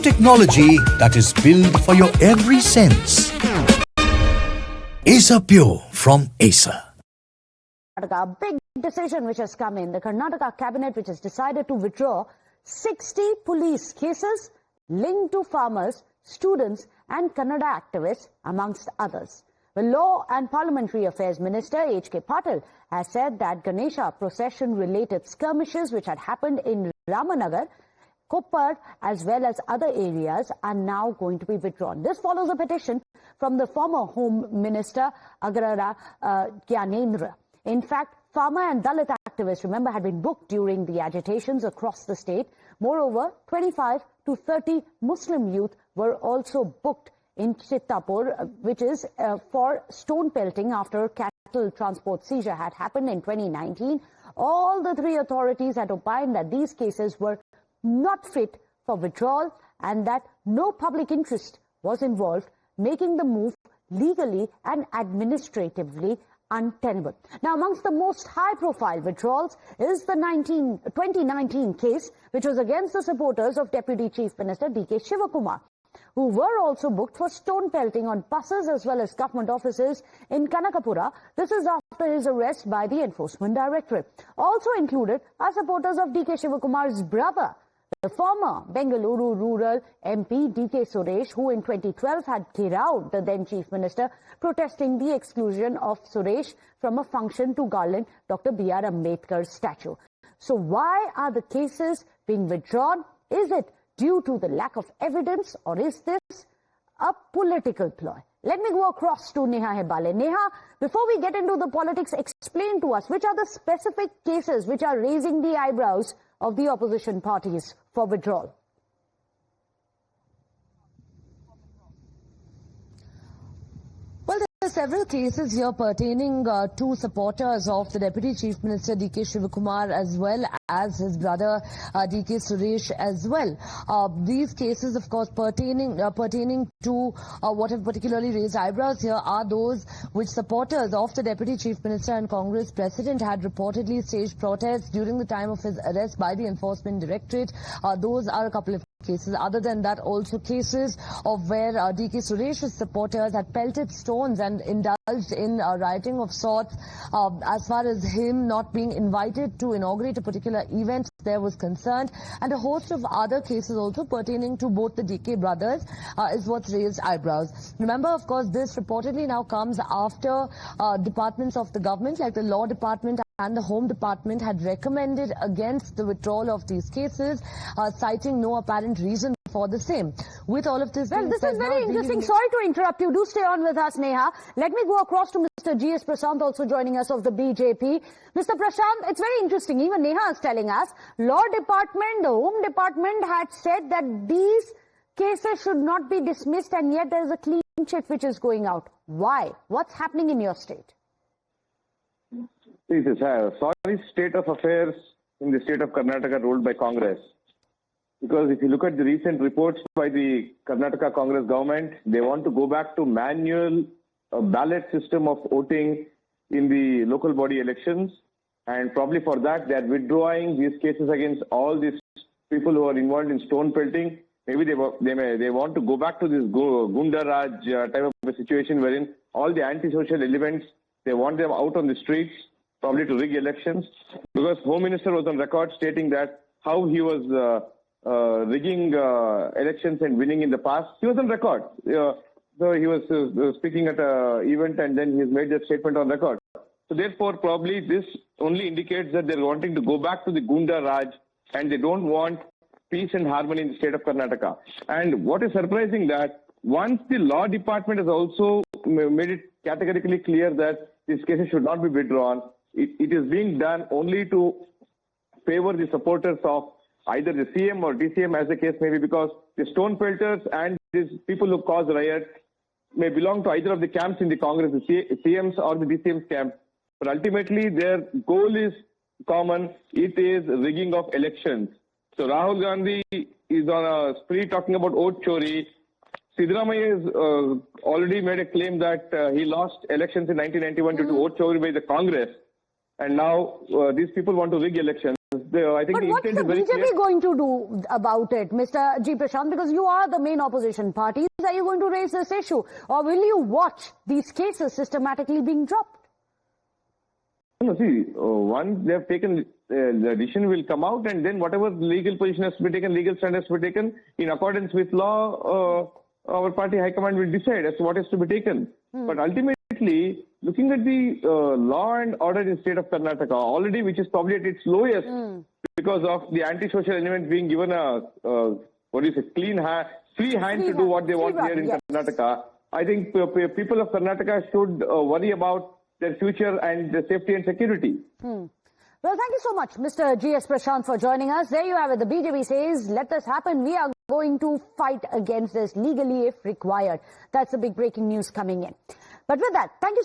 technology that is built for your every sense. Acer Pure from Acer. A big decision which has come in. The Karnataka Cabinet which has decided to withdraw 60 police cases linked to farmers, students and Kannada activists amongst others. The Law and Parliamentary Affairs Minister H.K. Patil has said that Ganesha procession-related skirmishes which had happened in Ramanagar, Koppar as well as other areas are now going to be withdrawn. This follows a petition from the former Home Minister Agrara Gyanendra. In fact, farmer and Dalit activists, remember, had been booked during the agitations across the state. Moreover, 25 to 30 Muslim youth were also booked in Chittapur, which is for stone pelting after cattle transport seizure had happened in 2019. All the three authorities had opined that these cases were not fit for withdrawal and that no public interest was involved, making the move legally and administratively untenable. Now, amongst the most high-profile withdrawals is the 2019 case, which was against the supporters of Deputy Chief Minister D.K. Shivakumar, who were also booked for stone pelting on buses as well as government offices in Kanakapura. This is after his arrest by the Enforcement Directorate. Also included are supporters of D.K. Shivakumar's brother, the former Bengaluru Rural MP D.K. Suresh, who in 2012 had gheraoed the then Chief Minister, protesting the exclusion of Suresh from a function to garland Dr. B.R. Ambedkar's statue. So why are the cases being withdrawn? Is it due to the lack of evidence, or is this a political ploy? Let me go across to Neha Hebale. Neha, before we get into the politics, explain to us which are the specific cases which are raising the eyebrows of the opposition parties for withdrawal. Well, there are several cases here pertaining to supporters of the Deputy Chief Minister D.K. Shivakumar as well as his brother D.K. Suresh as well. These cases, of course, pertaining to what have particularly raised eyebrows here are those which supporters of the Deputy Chief Minister and Congress President had reportedly staged protests during the time of his arrest by the Enforcement Directorate. Those are a couple of cases. Other than that, also cases of where D.K. Suresh's supporters had pelted stones and indulged in rioting of sorts as far as him not being invited to inaugurate a particular event there was concerned, and a host of other cases also pertaining to both the D.K. brothers is what's raised eyebrows. Remember, of course, this reportedly now comes after departments of the government like the Law Department and the Home Department had recommended against the withdrawal of these cases, citing no apparent reason for the same. With all of this, well, this is very interesting. Sorry to interrupt you. Do stay on with us, Neha. Let me go across to Mr. G.S. Prashant, also joining us of the BJP. Mr. Prashant, it's very interesting. Even Neha is telling us, Law Department, the Home Department had said that these cases should not be dismissed, and yet there is a clean chit which is going out. Why? What's happening in your state? This is a sorry state of affairs in the state of Karnataka ruled by Congress. Because if you look at the recent reports by the Karnataka Congress government, they want to go back to manual ballot system of voting in the local body elections. And probably for that, they are withdrawing these cases against all these people who are involved in stone pelting. Maybe they want to go back to this Gunda Raj type of a situation wherein all the antisocial elements, they want them out on the streets, probably to rig elections. Because Home Minister was on record stating that how he was rigging elections and winning in the past. He was on record. So he was speaking at an event and then he's made that statement on record. So therefore, probably this only indicates that they're wanting to go back to the Gunda Raj and they don't want peace and harmony in the state of Karnataka. And what is surprising that once the Law Department has also made it categorically clear that these cases should not be withdrawn, it is being done only to favor the supporters of either the CM or DCM, as the case may be, because the stone pelters and these people who cause riots may belong to either of the camps in the Congress, the CM's or the DCM's camp. But ultimately, their goal is common. It is rigging of elections. So Rahul Gandhi is on a spree talking about vote chori. Siddaramaiah has already made a claim that he lost elections in 1991 due to vote chori by the Congress. And now these people want to rig elections. I think But the what's intent the is very BJP clear. going to do about it, Mr. G. Prashant? Because you are the main opposition party. Are you going to raise this issue? Or will you watch these cases systematically being dropped? No, see, once they have taken, the decision will come out, and then whatever legal position has to be taken, legal stand has to be taken, in accordance with law, our party high command will decide as to what is to be taken. But ultimately, looking at the law and order in state of Karnataka already, which is probably at its lowest because of the anti-social element being given a, free hand to do what they want here in Karnataka. I think people of Karnataka should worry about their future and their safety and security. Well, thank you so much, Mr. G.S. Prashant, for joining us. There you have it. The BJP says, let this happen. We are going to fight against this legally if required. That's the big breaking news coming in. But with that, thank you.